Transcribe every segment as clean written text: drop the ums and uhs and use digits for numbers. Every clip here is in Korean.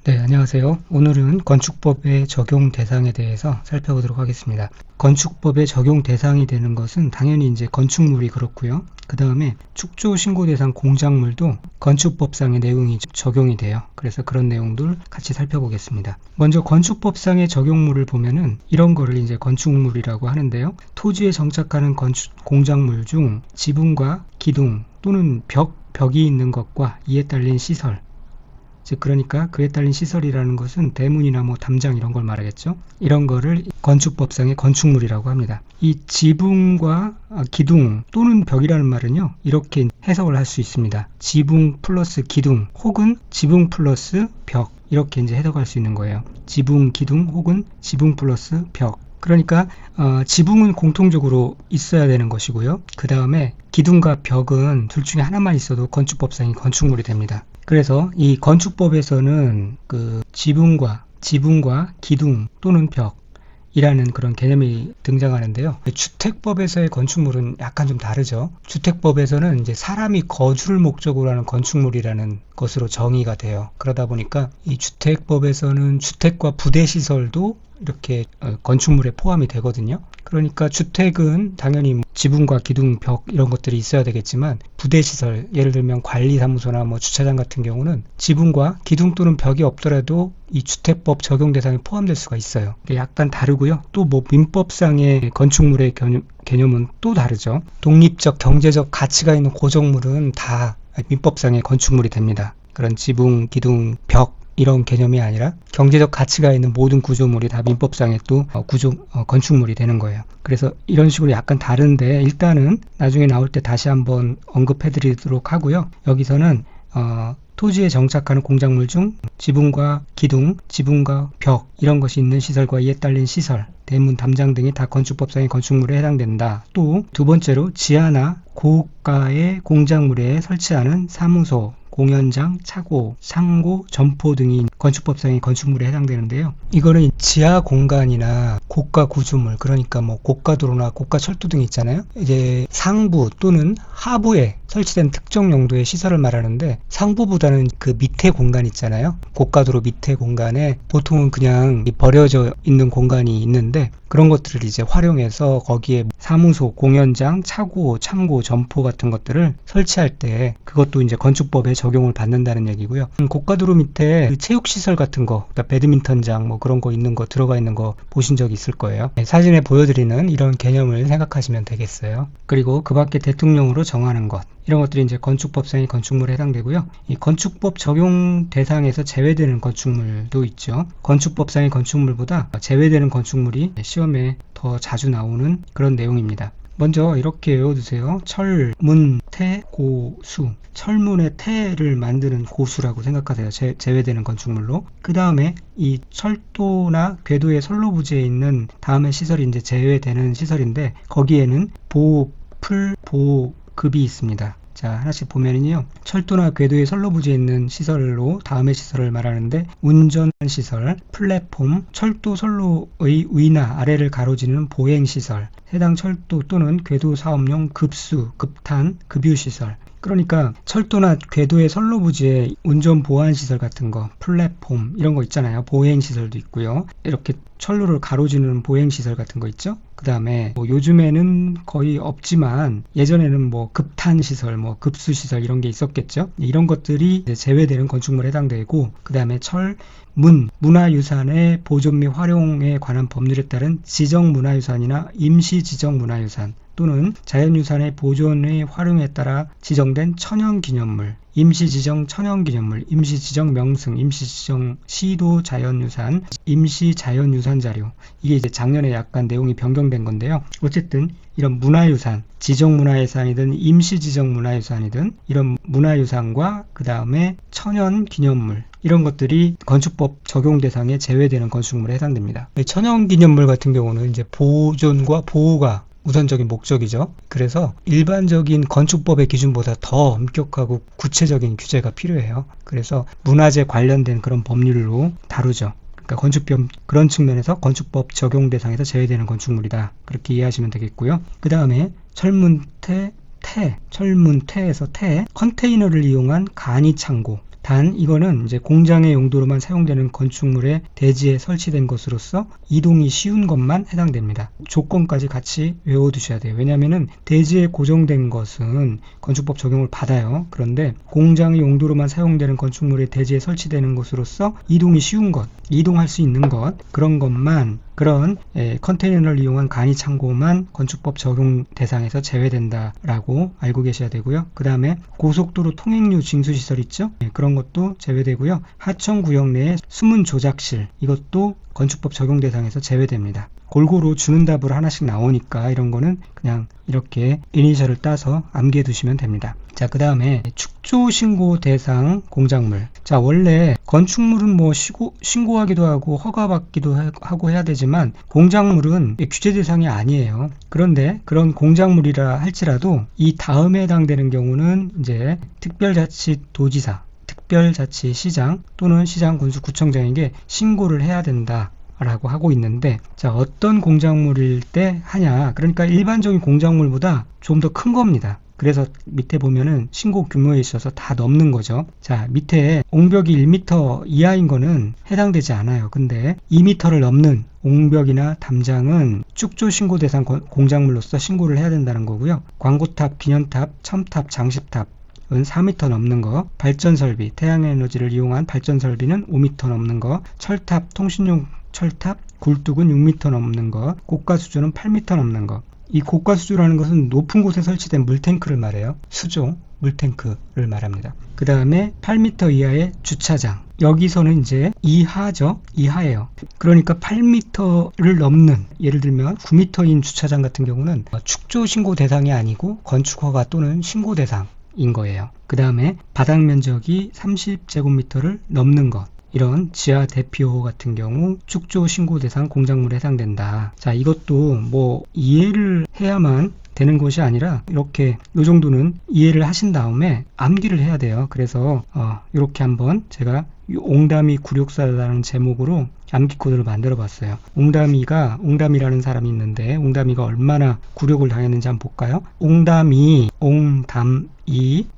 네, 안녕하세요. 오늘은 건축법의 적용 대상에 대해서 살펴보도록 하겠습니다. 건축법의 적용 대상이 되는 것은 당연히 이제 건축물이 그렇고요. 그 다음에 축조 신고 대상 공작물도 건축법상의 내용이 적용이 돼요. 그래서 그런 내용들 같이 살펴보겠습니다. 먼저 건축법상의 적용물을 보면은 이런 거를 이제 건축물이라고 하는데요. 토지에 정착하는 공작물 중 지붕과 기둥 또는 벽이 있는 것과 이에 딸린 시설, 즉 그러니까 그에 딸린 시설이라는 것은 대문이나 담장 이런 걸 말하겠죠. 이런 거를 건축법상의 건축물이라고 합니다. 이 지붕과 기둥 또는 벽이라는 말은요, 이렇게 해석을 할 수 있습니다. 지붕 플러스 기둥 혹은 지붕 플러스 벽, 이렇게 이제 해석할 수 있는 거예요. 지붕, 기둥 혹은 지붕 플러스 벽. 그러니까 지붕은 공통적으로 있어야 되는 것이고요. 그 다음에 기둥과 벽은 둘 중에 하나만 있어도 건축법상의 건축물이 됩니다. 그래서 이 건축법에서는 그 지붕과 기둥 또는 벽이라는 그런 개념이 등장하는데요. 주택법에서의 건축물은 약간 좀 다르죠. 주택법에서는 이제 사람이 거주를 목적으로 하는 건축물이라는 것으로 정의가 돼요. 그러다 보니까 이 주택법에서는 주택과 부대시설도 이렇게 건축물에 포함이 되거든요. 그러니까 주택은 당연히 지붕과 기둥, 벽 이런 것들이 있어야 되겠지만 부대시설, 예를 들면 관리사무소나 주차장 같은 경우는 지붕과 기둥 또는 벽이 없더라도 이 주택법 적용 대상에 포함될 수가 있어요. 약간 다르고요. 또 민법상의 건축물의 개념은 또 다르죠. 독립적, 경제적 가치가 있는 고정물은 다 민법상의 건축물이 됩니다. 그런 지붕, 기둥, 벽 이런 개념이 아니라 경제적 가치가 있는 모든 구조물이 다 민법상의 또 건축물이 되는 거예요. 그래서 이런 식으로 약간 다른데 일단은 나중에 나올 때 다시 한번 언급해 드리도록 하고요. 여기서는 토지에 정착하는 공작물 중 지붕과 기둥, 지붕과 벽 이런 것이 있는 시설과 이에 딸린 시설, 대문, 담장 등이 다 건축법상의 건축물에 해당된다. 또 두 번째로 지하나 고가의 공작물에 설치하는 사무소, 공연장, 차고, 상고, 점포 등이 건축법상의 건축물에 해당되는데요. 이거는 지하 공간이나 고가 구조물, 그러니까 고가도로나 고가철도 등 있잖아요. 이제 상부 또는 하부에 설치된 특정 용도의 시설을 말하는데, 상부보다는 그 밑에 공간 있잖아요. 고가도로 밑에 공간에 보통은 그냥 버려져 있는 공간이 있는데, 그런 것들을 이제 활용해서 거기에 사무소, 공연장, 차고, 창고, 점포 같은 것들을 설치할 때 그것도 이제 건축법에 적용을 받는다는 얘기고요. 고가도로 밑에 체육시설 같은 거, 그러니까 배드민턴장 그런 거 있는 거, 들어가 있는 거 보신 적 있을 거예요. 사진에 보여드리는 이런 개념을 생각하시면 되겠어요. 그리고 그 밖에 대통령으로 정하는 것, 이런 것들이 이제 건축법상의 건축물에 해당되고요. 이 건축법 적용 대상에서 제외되는 건축물도 있죠. 건축법상의 건축물보다 제외되는 건축물이 시험에 더 자주 나오는 그런 내용입니다. 먼저 이렇게 외워두세요. 철, 문, 태, 고, 수. 철문의 태를 만드는 고수라고 생각하세요. 제외되는 건축물로. 그 다음에 이 철도나 궤도의 선로부지에 있는 다음의 시설이 이제 제외되는 시설인데, 거기에는 보호, 풀, 보호급이 있습니다. 자, 하나씩 보면은요, 철도나 궤도의 선로부지에 있는 시설로 다음의 시설을 말하는데, 운전시설, 플랫폼, 철도 선로의 위나 아래를 가로지르는 보행시설, 해당 철도 또는 궤도 사업용 급수, 급탄, 급유시설. 그러니까 철도나 궤도의 선로부지에 운전 보안시설 같은 거, 플랫폼 이런 거 있잖아요. 보행시설도 있고요. 이렇게 철로를 가로지르는 보행시설 같은 거 있죠. 그 다음에 요즘에는 거의 없지만 예전에는 급탄시설, 급수시설 이런 게 있었겠죠. 이런 것들이 제외되는 건축물에 해당되고, 그 다음에 철, 문화유산의 보존 및 활용에 관한 법률에 따른 지정문화유산이나 임시지정문화유산 또는 자연유산의 보존의 활용에 따라 지정된 천연기념물, 임시지정 천연기념물, 임시지정 명승, 임시지정 시도자연유산, 임시자연유산자료. 이게 이제 작년에 약간 내용이 변경된 건데요. 어쨌든 이런 문화유산, 지정문화유산이든 임시지정문화유산이든 이런 문화유산과 그 다음에 천연기념물, 이런 것들이 건축법 적용 대상에 제외되는 건축물에 해당됩니다. 천연기념물 같은 경우는 이제 보존과 보호가 우선적인 목적이죠. 그래서 일반적인 건축법의 기준보다 더 엄격하고 구체적인 규제가 필요해요. 그래서 문화재 관련된 그런 법률로 다루죠. 그러니까 건축법 그런 측면에서 건축법 적용 대상에서 제외되는 건축물이다. 그렇게 이해하시면 되겠고요. 그 다음에 철문태, 철문태에서 컨테이너를 이용한 간이 창고, 단 이거는 이제 공장의 용도로만 사용되는 건축물의 대지에 설치된 것으로서 이동이 쉬운 것만 해당됩니다. 조건까지 같이 외워두셔야 돼요. 왜냐하면 대지에 고정된 것은 건축법 적용을 받아요. 그런데 공장의 용도로만 사용되는 건축물의 대지에 설치되는 것으로서 이동이 쉬운 것, 이동할 수 있는 것, 그런 것만, 그런 컨테이너를 이용한 간이 창고만 건축법 적용 대상에서 제외된다라고 알고 계셔야 되고요. 그 다음에 고속도로 통행료 징수시설 있죠? 그런 것도 제외되고요. 하천구역 내에 수문 조작실, 이것도 건축법 적용 대상에서 제외됩니다. 골고루 주는 답으로 하나씩 나오니까 이런 거는 그냥 이렇게 이니셜을 따서 암기해 두시면 됩니다. 자, 그 다음에 축조 신고 대상 공작물. 자, 원래 건축물은 뭐 신고하기도 하고 허가받기도 하고 해야 되지만 공작물은 규제 대상이 아니에요. 그런데 그런 공작물이라 할지라도 이 다음에 해당되는 경우는 이제 특별자치도지사, 특별자치시장 또는 시장군수구청장에게 신고를 해야 된다 라고 하고 있는데, 자, 어떤 공작물일 때 하냐, 그러니까 일반적인 공작물보다 좀 더 큰 겁니다. 그래서 밑에 보면은 신고 규모에 있어서 다 넘는 거죠. 자, 밑에 옹벽이 1m 이하인 거는 해당되지 않아요. 근데 2m를 넘는 옹벽이나 담장은 축조 신고 대상 공작물로서 신고를 해야 된다는 거고요. 광고탑, 기념탑, 첨탑, 장식탑 은 4m 넘는 거, 발전설비, 태양에너지를 이용한 발전설비는 5m 넘는 거, 철탑, 통신용 철탑, 굴뚝은 6m 넘는 거, 고가수조는 8m 넘는 거. 이 고가수조라는 것은 높은 곳에 설치된 물탱크를 말해요. 수조, 물탱크를 말합니다. 그 다음에 8m 이하의 주차장. 여기서는 이제 이하죠. 이하예요. 그러니까 8m를 넘는, 예를 들면 9m인 주차장 같은 경우는 축조 신고 대상이 아니고 건축허가 또는 신고 대상인 거예요. 그 다음에 바닥 면적이 30제곱미터를 넘는 것. 이런 지하 대피호 같은 경우 축조 신고 대상 공작물에 해당된다. 자, 이것도 뭐 이해를 해야만 되는 것이 아니라 이렇게 요 정도는 이해를 하신 다음에 암기를 해야 돼요. 그래서 이렇게 한번 제가 옹담이 굴욕사라는 제목으로 암기 코드를 만들어 봤어요. 옹담이라는 사람이 있는데 옹담이가 얼마나 굴욕을 당했는지 한번 볼까요? 옹담이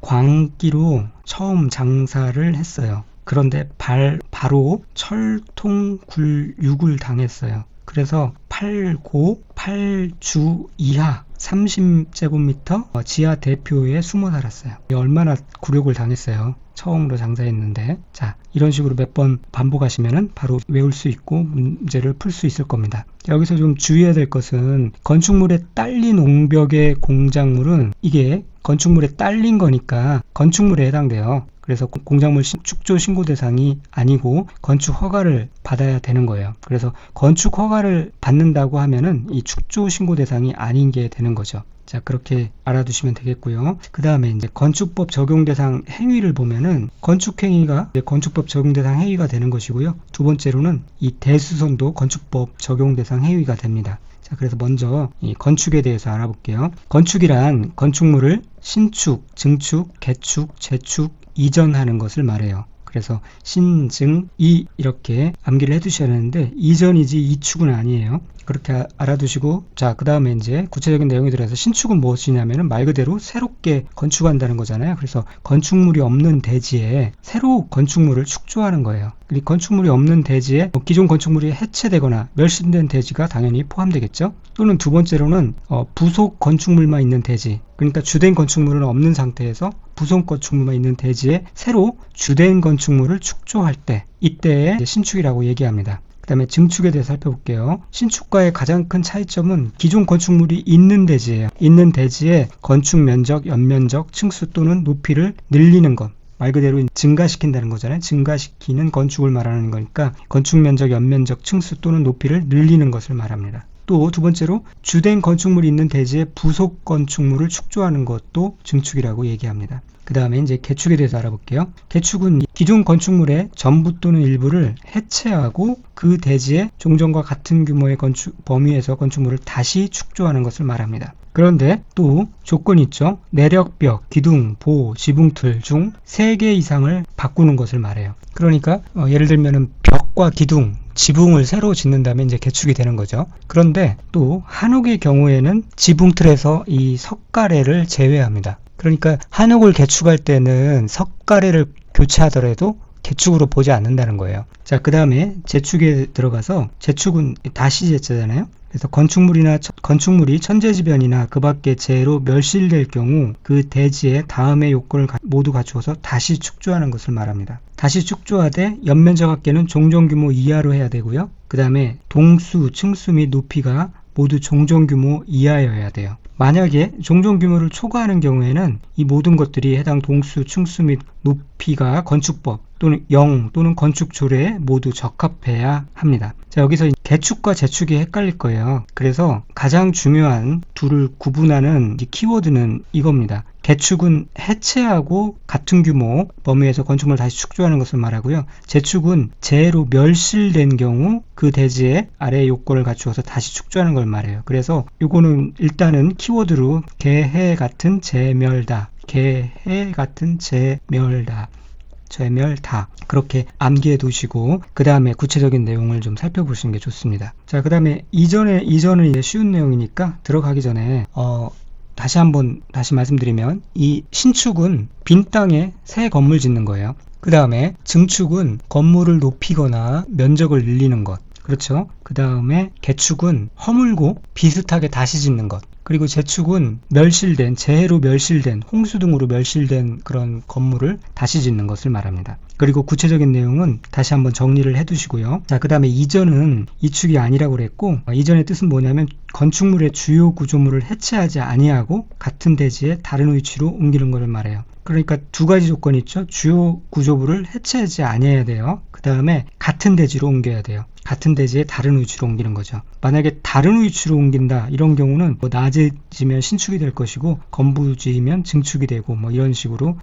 광기로 처음 장사를 했어요. 그런데 바로 철통굴육을 당했어요. 그래서 8주 이하 30제곱미터 지하 대표에 숨어 살았어요. 얼마나 굴욕을 당했어요. 처음으로 장사했는데. 자, 이런 식으로 몇 번 반복하시면은 바로 외울 수 있고 문제를 풀 수 있을 겁니다. 여기서 좀 주의해야 될 것은 건축물에 딸린 옹벽의 공작물은 이게 건축물에 딸린 거니까 건축물에 해당돼요. 그래서 공작물 축조 신고 대상이 아니고 건축 허가를 받아야 되는 거예요. 그래서 건축 허가를 받는다고 하면은 이 축조 신고 대상이 아닌 게 되는 거죠. 자, 그렇게 알아두시면 되겠고요. 그 다음에 이제 건축법 적용 대상 행위를 보면은 건축행위가 건축법 적용 대상 행위가 되는 것이고요. 두 번째로는 이 대수선도 건축법 적용 대상 행위가 됩니다. 자, 그래서 먼저 이 건축에 대해서 알아볼게요. 건축이란 건축물을 신축, 증축, 개축, 재축, 이전하는 것을 말해요. 그래서 신증이 이렇게 암기를 해두셔야 하는데 이전이지 이축은 아니에요. 그렇게 알아두시고, 자, 그 다음에 이제 구체적인 내용에 들어가서 신축은 무엇이냐면은 말 그대로 새롭게 건축한다는 거잖아요. 그래서 건축물이 없는 대지에 새로 건축물을 축조하는 거예요. 이 건축물이 없는 대지에 기존 건축물이 해체되거나 멸실된 대지가 당연히 포함되겠죠. 또는 두 번째로는 부속 건축물만 있는 대지, 그러니까 주된 건축물은 없는 상태에서 부속 건축물만 있는 대지에 새로 주된 건축물을 축조할 때, 이때에 신축이라고 얘기합니다. 그 다음에 증축에 대해서 살펴볼게요. 신축과의 가장 큰 차이점은 기존 건축물이 있는 대지예요. 있는 대지에 건축 면적, 연면적, 층수 또는 높이를 늘리는 것. 말 그대로 증가시킨다는 거잖아요. 증가시키는 건축을 말하는 거니까 건축 면적, 연면적, 층수 또는 높이를 늘리는 것을 말합니다. 또 두 번째로 주된 건축물이 있는 대지에 부속 건축물을 축조하는 것도 증축이라고 얘기합니다. 그 다음에 이제 개축에 대해서 알아볼게요. 개축은 기존 건축물의 전부 또는 일부를 해체하고 그 대지에 종전과 같은 규모의 건축 범위에서 건축물을 다시 축조하는 것을 말합니다. 그런데 또 조건이 있죠. 내력벽, 기둥, 보, 지붕틀 중 3개 이상을 바꾸는 것을 말해요. 그러니까 예를 들면은 벽과 기둥, 지붕을 새로 짓는다면 이제 개축이 되는 거죠. 그런데 또 한옥의 경우에는 지붕틀에서 이 석가래를 제외합니다. 그러니까 한옥을 개축할 때는 석가래를 교체하더라도 개축으로 보지 않는다는 거예요. 자, 그 다음에 재축에 들어가서, 재축은 다시재자잖아요. 그래서 건축물이 천재지변이나 그 밖의 재해로 멸실될 경우 그 대지의 다음의 요건을 모두 갖추어서 다시 축조하는 것을 말합니다. 다시 축조하되 연면적 합계는 종전규모 이하로 해야 되고요. 그 다음에 동수, 층수 및 높이가 모두 종전규모 이하여야 돼요. 만약에 종전규모를 초과하는 경우에는 이 모든 것들이 해당 동수, 층수 및 높이가 건축법 또는 영 또는 건축조례에 모두 적합해야 합니다. 자, 여기서 개축과 재축이 헷갈릴 거예요. 그래서 가장 중요한 둘을 구분하는 키워드는 이겁니다. 개축은 해체하고 같은 규모 범위에서 건축물을 다시 축조하는 것을 말하고요. 재축은 재해로 멸실된 경우 그 대지의 아래의 요건을 갖추어서 다시 축조하는 걸 말해요. 그래서 요거는 일단은 키워드로 개해 같은 재멸다, 개해 같은 재멸다, 재멸다, 그렇게 암기해 두시고 그 다음에 구체적인 내용을 좀 살펴보시는 게 좋습니다. 자, 그 다음에 이전은 이제 쉬운 내용이니까 들어가기 전에 다시 말씀드리면, 이 신축은 빈 땅에 새 건물 짓는 거예요. 그 다음에 증축은 건물을 높이거나 면적을 늘리는 것. 그렇죠? 그 다음에 개축은 허물고 비슷하게 다시 짓는 것. 그리고 재축은 재해로 멸실된, 홍수 등으로 멸실된 그런 건물을 다시 짓는 것을 말합니다. 그리고 구체적인 내용은 다시 한번 정리를 해 두시고요. 자, 그 다음에 이전은 이축이 아니라고 그랬고, 이전의 뜻은 뭐냐면 건축물의 주요 구조물을 해체하지 아니하고 같은 대지에 다른 위치로 옮기는 것을 말해요. 그러니까 두 가지 조건이 있죠. 주요 구조물을 해체하지 아니해야 돼요. 그 다음에 같은 대지로 옮겨야 돼요. 같은 대지에 다른 위치로 옮기는 거죠. 만약에 다른 위치로 옮긴다 이런 경우는 낮에 지면 신축이 될 것이고 건부지면 증축이 되고 이런 식으로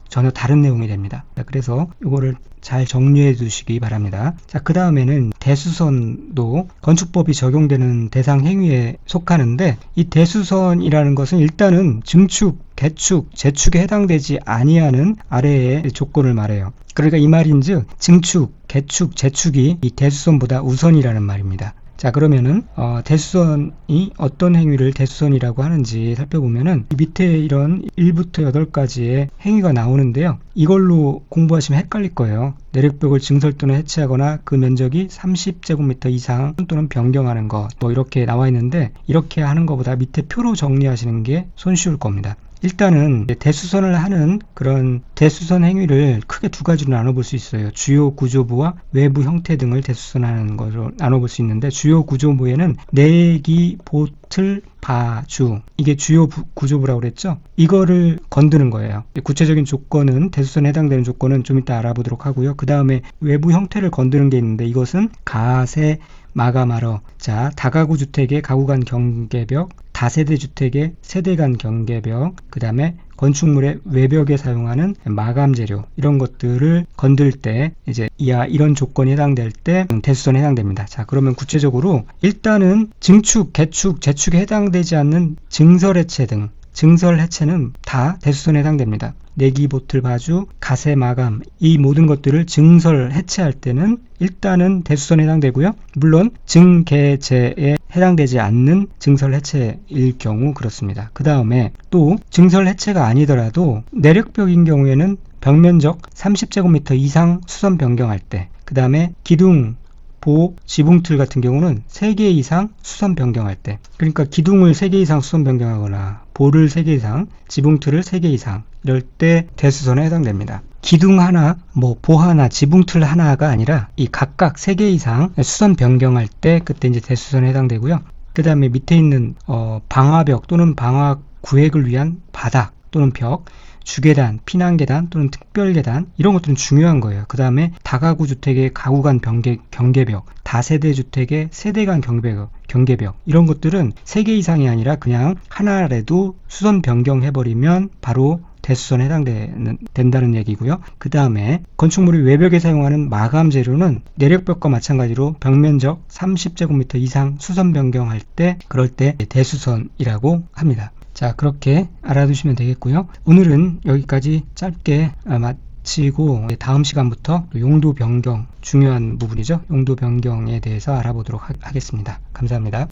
전혀 다른 내용이 됩니다. 그래서 이거를 잘 정리해 두시기 바랍니다. 자, 그 다음에는 대수선도 건축법이 적용되는 대상 행위에 속하는데, 이 대수선이라는 것은 일단은 증축, 개축, 재축에 해당되지 아니하는 아래의 조건을 말해요. 그러니까 이 말인즉 증축, 개축, 재축이 이 대수선보다 우선이라는 말입니다. 자, 그러면은 대수선이 어떤 행위를 대수선이라고 하는지 살펴보면은 밑에 이런 1부터 8가지의 행위가 나오는데요. 이걸로 공부하시면 헷갈릴 거예요. 내력벽을 증설 또는 해체하거나 그 면적이 30제곱미터 이상 또는 변경하는 것, 이렇게 나와 있는데, 이렇게 하는 것보다 밑에 표로 정리하시는 게 손쉬울 겁니다. 일단은 대수선을 하는 그런 대수선 행위를 크게 두 가지로 나눠볼 수 있어요. 주요 구조부와 외부 형태 등을 대수선하는 것으로 나눠볼 수 있는데, 주요 구조부에는 내기, 보틀, 바주, 이게 주요 구조부라고 그랬죠. 이거를 건드는 거예요. 구체적인 조건은, 대수선에 해당되는 조건은 좀 이따 알아보도록 하고요. 그 다음에 외부 형태를 건드는 게 있는데, 이것은 가세, 마감하러. 자, 다가구 주택의 가구 간 경계벽, 다세대 주택의 세대 간 경계벽, 그 다음에 건축물의 외벽에 사용하는 마감 재료, 이런 것들을 건들 때 이제 이런 조건이 해당될 때 대수선에 해당됩니다. 자, 그러면 구체적으로 일단은 증축, 개축, 재축에 해당되지 않는 증설 해체 등, 증설 해체는 다 대수선에 해당됩니다. 내기, 보틀, 바주, 가세, 마감, 이 모든 것들을 증설, 해체할 때는 일단은 대수선에 해당되고요. 물론 증개재에 해당되지 않는 증설 해체일 경우 그렇습니다. 그 다음에 또 증설 해체가 아니더라도 내력벽인 경우에는 벽면적 30제곱미터 이상 수선 변경할 때, 그 다음에 기둥, 보, 지붕틀 같은 경우는 3개 이상 수선 변경할 때, 그러니까 기둥을 3개 이상 수선 변경하거나 보를 3개 이상, 지붕틀을 3개 이상, 이럴 때 대수선에 해당됩니다. 기둥 하나, 보 하나, 지붕틀 하나가 아니라 이 각각 3개 이상 수선 변경할 때 그때 이제 대수선에 해당되고요. 그 다음에 밑에 있는 방화벽 또는 방화 구획을 위한 바닥 또는 벽, 주계단, 피난계단 또는 특별계단, 이런 것들은 중요한 거예요. 그 다음에 다가구 주택의 가구 간 경계벽, 다세대 주택의 세대 간 경계벽, 이런 것들은 3개 이상이 아니라 그냥 하나라도 수선 변경해버리면 바로 대수선에 해당된다는 얘기고요. 그 다음에 건축물이 외벽에 사용하는 마감 재료는 내력벽과 마찬가지로 벽면적 30제곱미터 이상 수선 변경할 때, 그럴 때 대수선이라고 합니다. 자, 그렇게 알아두시면 되겠고요. 오늘은 여기까지 짧게 마치고 다음 시간부터 용도 변경, 중요한 부분이죠. 용도 변경에 대해서 알아보도록 하겠습니다. 감사합니다.